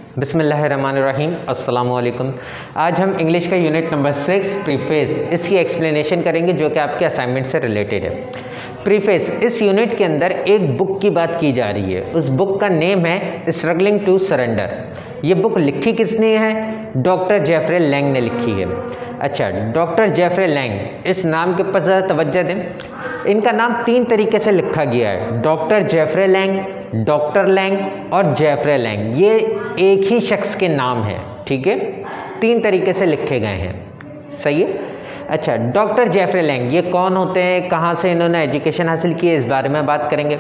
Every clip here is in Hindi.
बिस्मिल्लाहिर्रहमानिर्रहीम अस्सलाम वालेकुम। आज हम इंग्लिश का यूनिट नंबर 6 प्रीफेस इसकी एक्सप्लेनेशन करेंगे जो कि आपके असाइनमेंट से रिलेटेड है। प्रीफेस इस यूनिट के अंदर एक बुक की बात की जा रही है। उस बुक का नेम है स्ट्रगलिंग टू सरेंडर। ये बुक लिखी किसने है? डॉक्टर जेफरे लैंग ने लिखी है। अच्छा, डॉक्टर जेफरे लैंग, इस नाम के ऊपर ज़रा तवज्जो दें। इनका नाम 3 तरीके से लिखा गया है, doctor Jeffrey Lang, doctor Lang और जेफरे लैंग। ये एक ही शख्स के नाम है, ठीक है। 3 तरीके से लिखे गए हैं, सही है। अच्छा, डॉक्टर जेफरे लैंग ये कौन होते हैं, कहाँ से इन्होंने एजुकेशन हासिल की है, इस बारे में बात करेंगे।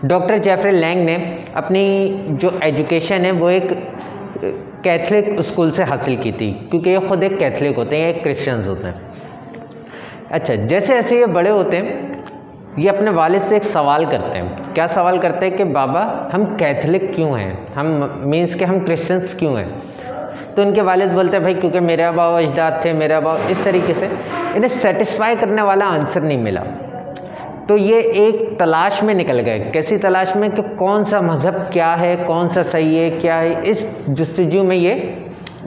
डॉक्टर जेफरे लैंग ने अपनी जो एजुकेशन है वो एक कैथलिक स्कूल से हासिल की थी, क्योंकि ये खुद एक कैथलिक होते हैं, एक क्रिश्चियंस होते हैं। अच्छा, जैसे जैसे ये बड़े होते हैं ये अपने वालिद से एक सवाल करते हैं। क्या सवाल करते हैं कि बाबा हम कैथलिक क्यों हैं, हम मीन्स के हम क्रिश्चियंस क्यों हैं? तो उनके वालिद बोलते हैं भाई क्योंकि मेरे आबा अजदाद थे, मेरे आबा। इस तरीके से इन्हें सेटिस्फाई करने वाला आंसर नहीं मिला, तो ये एक तलाश में निकल गए। कैसी तलाश में कि कौन सा मज़हब क्या है, कौन सा सही है, क्या है, इस जस्तजू में ये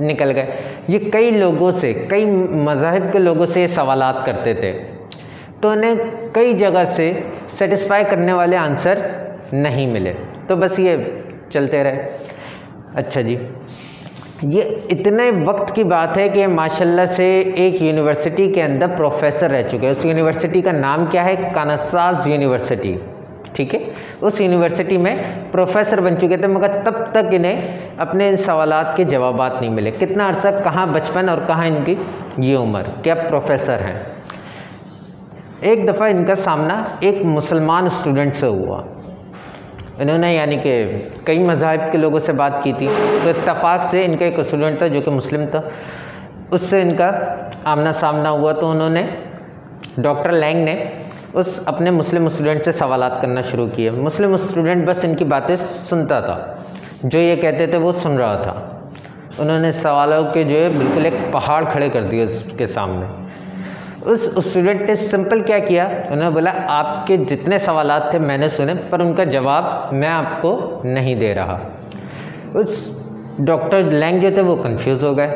निकल गए। ये कई लोगों से, कई मज़ाहिब के लोगों से ये सवालात करते थे, तो उन्हें कई जगह से सेटिस्फाई करने वाले आंसर नहीं मिले, तो बस ये चलते रहे। अच्छा जी, ये इतने वक्त की बात है कि माशाल्लाह से एक यूनिवर्सिटी के अंदर प्रोफेसर रह चुके हैं। उस यूनिवर्सिटी का नाम क्या है? कानासास यूनिवर्सिटी, ठीक है। उस यूनिवर्सिटी में प्रोफेसर बन चुके थे, मगर तब तक इन्हें अपने इन सवालात के जवाबात नहीं मिले। कितना अर्सा, कहाँ बचपन और कहाँ इनकी ये उम्र कि अब प्रोफेसर हैं। एक दफ़ा इनका सामना एक मुसलमान स्टूडेंट से हुआ। इन्होंने यानी कि कई मज़ाहिब के लोगों से बात की थी, तो इत्तफाक से इनका एक स्टूडेंट था जो कि मुस्लिम था, उससे इनका आमना सामना हुआ। तो उन्होंने, डॉक्टर लैंग ने उस अपने मुस्लिम स्टूडेंट से सवालात करना शुरू किए। मुस्लिम स्टूडेंट बस इनकी बातें सुनता था, जो ये कहते थे वो सुन रहा था। उन्होंने सवालों के जो है बिल्कुल एक पहाड़ खड़े कर दिए उसके सामने। उस स्टूडेंट ने सिंपल क्या किया, उन्होंने बोला आपके जितने सवालात थे मैंने सुने, पर उनका जवाब मैं आपको नहीं दे रहा। उस डॉक्टर लैंग जो थे वो कंफ्यूज हो गए,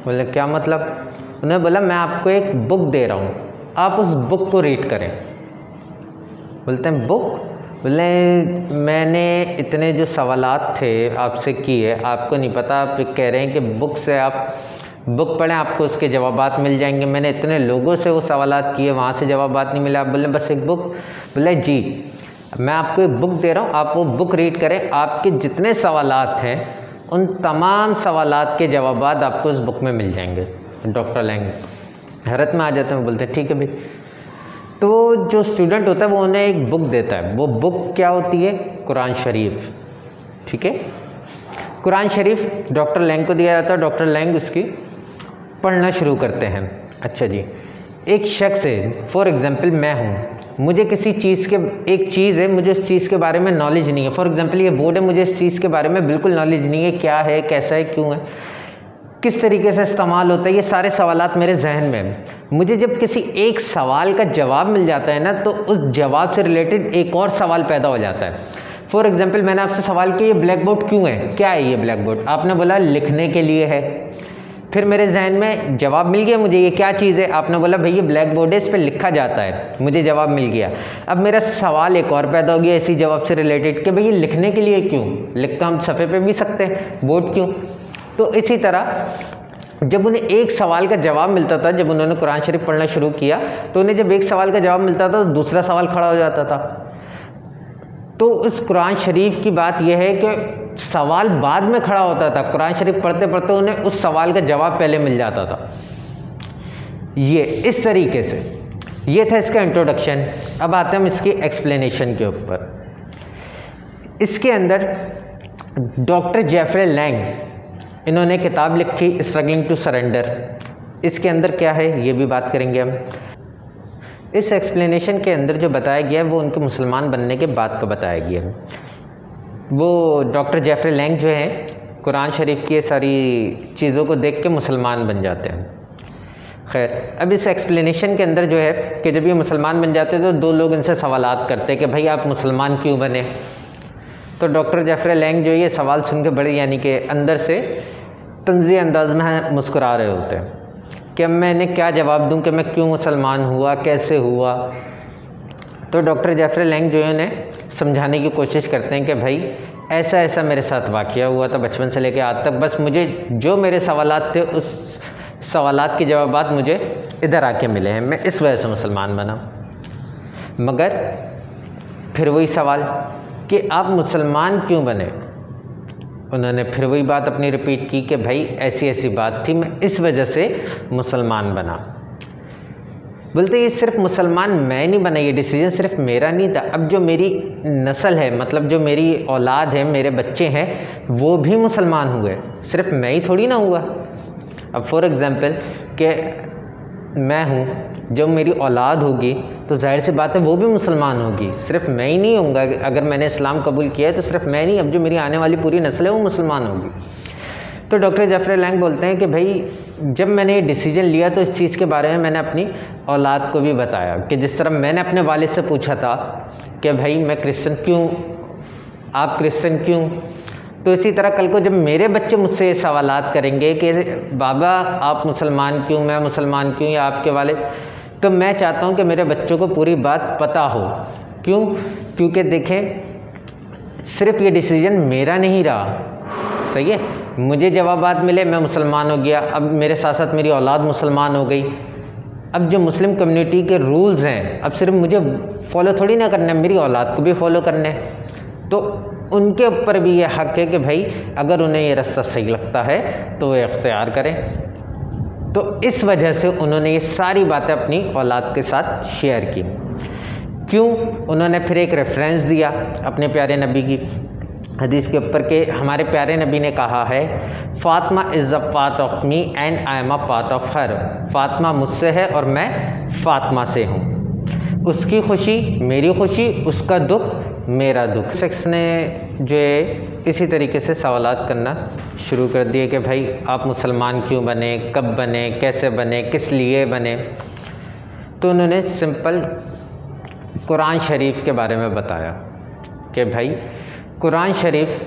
बोले क्या मतलब? उन्होंने बोला मैं आपको एक बुक दे रहा हूँ, आप उस बुक को रीड करें। बोलते हैं बुक? बोले मैंने इतने जो सवालात थे आपसे किए, आपको नहीं पता, आप कह रहे हैं कि बुक से आप बुक पढ़ें आपको उसके जवाबात मिल जाएंगे। मैंने इतने लोगों से वो सवालात किए, वहाँ से जवाबात नहीं मिला। आप बोले बस एक बुक? बोले जी, मैं आपको एक बुक दे रहा हूँ, आप वो बुक रीड करें, आपके जितने सवालात हैं उन तमाम सवालात के जवाबात आपको उस बुक में मिल जाएंगे। डॉक्टर लैंग हैरत में आ जाते हैं, बोलते हैं ठीक है भाई। तो जो स्टूडेंट होता है वो उन्हें एक बुक देता है। वो बुक क्या होती है? कुरान शरीफ, ठीक है। कुरान शरीफ डॉक्टर लैंग को दिया जाता है। डॉक्टर लैंग उसकी पढ़ना शुरू करते हैं। अच्छा जी, एक शख्स है, फॉर एग्ज़ाम्पल मैं हूँ, मुझे किसी चीज़ के, एक चीज़ है, मुझे उस चीज़ के बारे में नॉलेज नहीं है। फॉर एग्ज़ाम्पल ये बोर्ड है, मुझे इस चीज़ के बारे में बिल्कुल नॉलेज नहीं है, क्या है, कैसा है, क्यों है, किस तरीके से इस्तेमाल होता है, ये सारे सवालात मेरे जहन में हैं। मुझे जब किसी एक सवाल का जवाब मिल जाता है ना, तो उस जवाब से रिलेटेड एक और सवाल पैदा हो जाता है। फॉर एग्ज़ाम्पल मैंने आपसे सवाल किया ये ब्लैक बोर्ड क्यों है, क्या है ये ब्लैक बोर्ड? आपने बोला लिखने के लिए है। फिर मेरे जहन में जवाब मिल गया मुझे, ये क्या चीज़ है? आपने बोला भाई ये ब्लैक बोर्ड है, इस पर लिखा जाता है, मुझे जवाब मिल गया। अब मेरा सवाल एक और पैदा हो गया इसी जवाब से रिलेटेड कि भाई ये लिखने के लिए क्यों? लिख कर हम सफ़े पे भी सकते हैं, बोर्ड क्यों? तो इसी तरह जब उन्हें एक सवाल का जवाब मिलता था, जब उन्होंने कुरान शरीफ पढ़ना शुरू किया, तो उन्हें जब एक सवाल का जवाब मिलता था तो दूसरा सवाल खड़ा हो जाता था। तो इस कुरान शरीफ की बात यह है कि सवाल बाद में खड़ा होता था, कुरान शरीफ पढ़ते पढ़ते उन्हें उस सवाल का जवाब पहले मिल जाता था। ये इस तरीके से, ये था इसका इंट्रोडक्शन। अब आते हैं हम इसकी एक्सप्लेनेशन के ऊपर। इसके अंदर डॉक्टर जेफरे लैंग, इन्होंने किताब लिखी स्ट्रगलिंग टू सरेंडर। इसके अंदर क्या है ये भी बात करेंगे हम। इस एक्सप्लेनेशन के अंदर जो बताया गया है वो उनके मुसलमान बनने के बाद का बताया गया है। वो डॉक्टर जेफरे लैंग जो हैं कुरान शरीफ की ये सारी चीज़ों को देख के मुसलमान बन जाते हैं। खैर, अब इस एक्सप्लेनेशन के अंदर जो है कि जब ये मुसलमान बन जाते हैं तो 2 लोग इनसे सवालात करते हैं कि भाई आप मुसलमान क्यों बने? तो डॉक्टर जेफरी लैंग जो ये सवाल सुन के बड़े यानी कि अंदर से तंज़ी अंदाज में मुस्कुरा रहे होते हैं कि अब मैं इन्हें क्या जवाब दूं कि मैं क्यों मुसलमान हुआ, कैसे हुआ। तो डॉक्टर जेफरी लैंग जो है उन्हें समझाने की कोशिश करते हैं कि भाई ऐसा ऐसा मेरे साथ वाक़या हुआ था बचपन से लेकर आज तक, बस मुझे जो मेरे सवालात थे उस सवालात के जवाबात मुझे इधर आके मिले हैं, मैं इस वजह से मुसलमान बना। मगर फिर वही सवाल कि आप मुसलमान क्यों बने। उन्होंने फिर वही बात अपनी रिपीट की कि भाई ऐसी ऐसी बात थी, मैं इस वजह से मुसलमान बना। बोलते ये सिर्फ मुसलमान मैं नहीं बना, ये डिसीजन सिर्फ मेरा नहीं था, अब जो मेरी नस्ल है, मतलब जो मेरी औलाद है, मेरे बच्चे हैं, वो भी मुसलमान हुए, सिर्फ मैं ही थोड़ी ना हुआ। अब फॉर एग्ज़ाम्पल कि मैं हूँ, जब मेरी औलाद होगी तो जाहिर सी बात है वो भी मुसलमान होगी, सिर्फ मैं ही नहीं होऊंगा। अगर मैंने इस्लाम कबूल किया है तो सिर्फ मैं नहीं, अब जो मेरी आने वाली पूरी नस्ल है वो मुसलमान होगी। तो डॉक्टर जेफरी लैंग बोलते हैं कि भाई जब मैंने ये डिसीजन लिया तो इस चीज़ के बारे में मैंने अपनी औलाद को भी बताया कि जिस तरह मैंने अपने वालिद से पूछा था कि भाई मैं क्रिश्चियन क्यों, आप क्रिश्चियन क्यों, तो इसी तरह कल को जब मेरे बच्चे मुझसे ये सवालात करेंगे कि बाबा आप मुसलमान क्यों, मैं मुसलमान क्यों, या आपके वालिद, तो मैं चाहता हूँ कि मेरे बच्चों को पूरी बात पता हो। क्यों? क्योंकि देखें सिर्फ ये डिसीजन मेरा नहीं रहा, सही है, मुझे जवाबात मिले, मैं मुसलमान हो गया, अब मेरे साथ साथ मेरी औलाद मुसलमान हो गई। अब जो मुस्लिम कम्युनिटी के रूल्स हैं अब सिर्फ मुझे फॉलो थोड़ी ना करना है, मेरी औलाद को भी फॉलो करना है। तो उनके ऊपर भी ये हक़ है कि भाई अगर उन्हें ये रास्ता सही लगता है तो वे इख्तियार करें। तो इस वजह से उन्होंने ये सारी बातें अपनी औलाद के साथ शेयर की। क्यों? उन्होंने फिर एक रेफरेंस दिया अपने प्यारे नबी की हदीस के ऊपर के हमारे प्यारे नबी ने कहा है, Fatima is a part of me and I am a part of her. Fatima मुझसे है और मैं फ़ातिमा से हूँ। उसकी खुशी मेरी खुशी, उसका दुख मेरा दुख। शख्स ने जो है इसी तरीके से सवालात करना शुरू कर दिए कि भाई आप मुसलमान क्यों बने, कब बने, कैसे बने, किस लिए बने। तो उन्होंने सिंपल कुरान शरीफ के बारे में बताया कि भाई कुरान शरीफ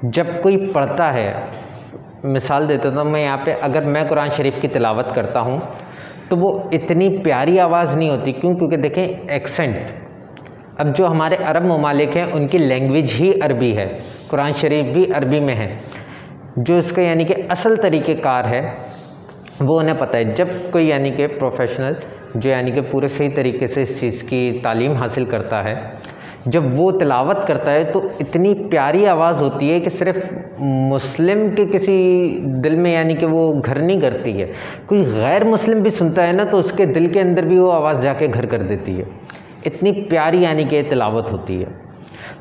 जब कोई पढ़ता है, मिसाल देता हूँ मैं यहाँ पे, अगर मैं कुरान शरीफ की तिलावत करता हूँ तो वो इतनी प्यारी आवाज़ नहीं होती। क्यों? क्योंकि देखें एक्सेंट, अब जो हमारे अरब ममालिक हैं उनकी लैंग्वेज ही अरबी है, कुरान शरीफ भी अरबी में है, जो इसका यानी कि असल तरीक़ेकार है वो उन्हें पता है। जब कोई यानी कि प्रोफेशनल जो यानी कि पूरे सही तरीके से इस चीज़ की तालीम हासिल करता है, जब वो तिलावत करता है तो इतनी प्यारी आवाज़ होती है कि सिर्फ मुस्लिम के किसी दिल में यानी कि वो घर नहीं करती है, कोई गैर मुस्लिम भी सुनता है ना तो उसके दिल के अंदर भी वो आवाज़ जाके घर कर देती है, इतनी प्यारी यानी कि तिलावत होती है।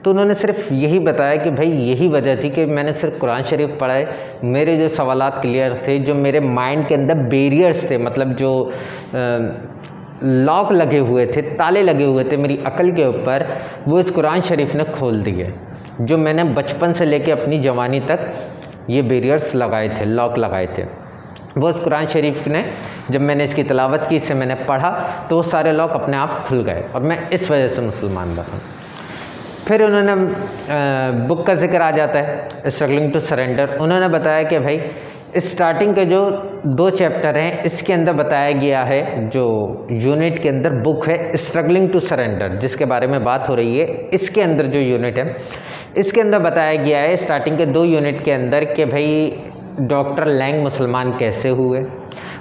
तो उन्होंने सिर्फ यही बताया कि भाई यही वजह थी कि मैंने सिर्फ कुरान शरीफ पढ़ा है, मेरे जो सवालात क्लियर थे, जो मेरे माइंड के अंदर बैरियर्स थे, मतलब जो लॉक लगे हुए थे, ताले लगे हुए थे मेरी अकल के ऊपर, वो इस कुरान शरीफ ने खोल दिए। जो मैंने बचपन से लेके अपनी जवानी तक ये बैरियर्स लगाए थे, लॉक लगाए थे, वो इस कुरान शरीफ ने जब मैंने इसकी तिलावत की, इससे मैंने पढ़ा तो वो सारे लॉक अपने आप खुल गए और मैं इस वजह से मुसलमान बना। फिर उन्होंने बुक का जिक्र आ जाता है, स्ट्रगलिंग टू सरेंडर। उन्होंने बताया कि भाई स्टार्टिंग के जो 2 चैप्टर हैं इसके अंदर बताया गया है, जो यूनिट के अंदर बुक है स्ट्रगलिंग टू सरेंडर जिसके बारे में बात हो रही है, इसके अंदर जो यूनिट है इसके अंदर बताया गया है स्टार्टिंग के 2 यूनिट के अंदर कि भाई डॉक्टर लैंग मुसलमान कैसे हुए,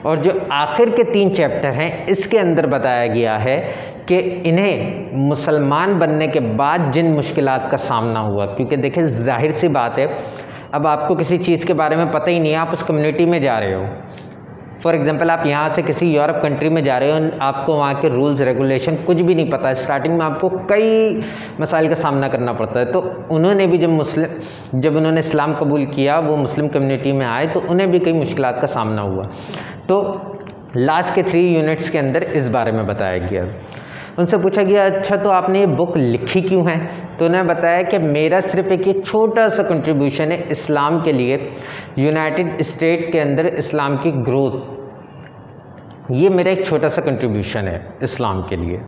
और जो आखिर के 3 चैप्टर हैं इसके अंदर बताया गया है कि इन्हें मुसलमान बनने के बाद जिन मुश्किलात का सामना हुआ। क्योंकि देखिए जाहिर सी बात है, अब आपको किसी चीज़ के बारे में पता ही नहीं है, आप उस कम्युनिटी में जा रहे हो, फॉर एग्जांपल आप यहाँ से किसी यूरोप कंट्री में जा रहे हो, आपको वहाँ के रूल्स रेगुलेशन कुछ भी नहीं पता, स्टार्टिंग में आपको कई मसाइल का सामना करना पड़ता है। तो उन्होंने भी जब उन्होंने इस्लाम कबूल किया, वो मुस्लिम कम्युनिटी में आए तो उन्हें भी कई मुश्किलात का सामना हुआ। तो लास्ट के 3 यूनिट्स के अंदर इस बारे में बताया गया। उनसे पूछा गया अच्छा तो आपने ये बुक लिखी क्यों है, तो उन्होंने बताया कि मेरा सिर्फ एक ये छोटा सा कंट्रीब्यूशन है इस्लाम के लिए, यूनाइटेड स्टेट के अंदर इस्लाम की ग्रोथ, ये मेरा एक छोटा सा कंट्रीब्यूशन है इस्लाम के लिए।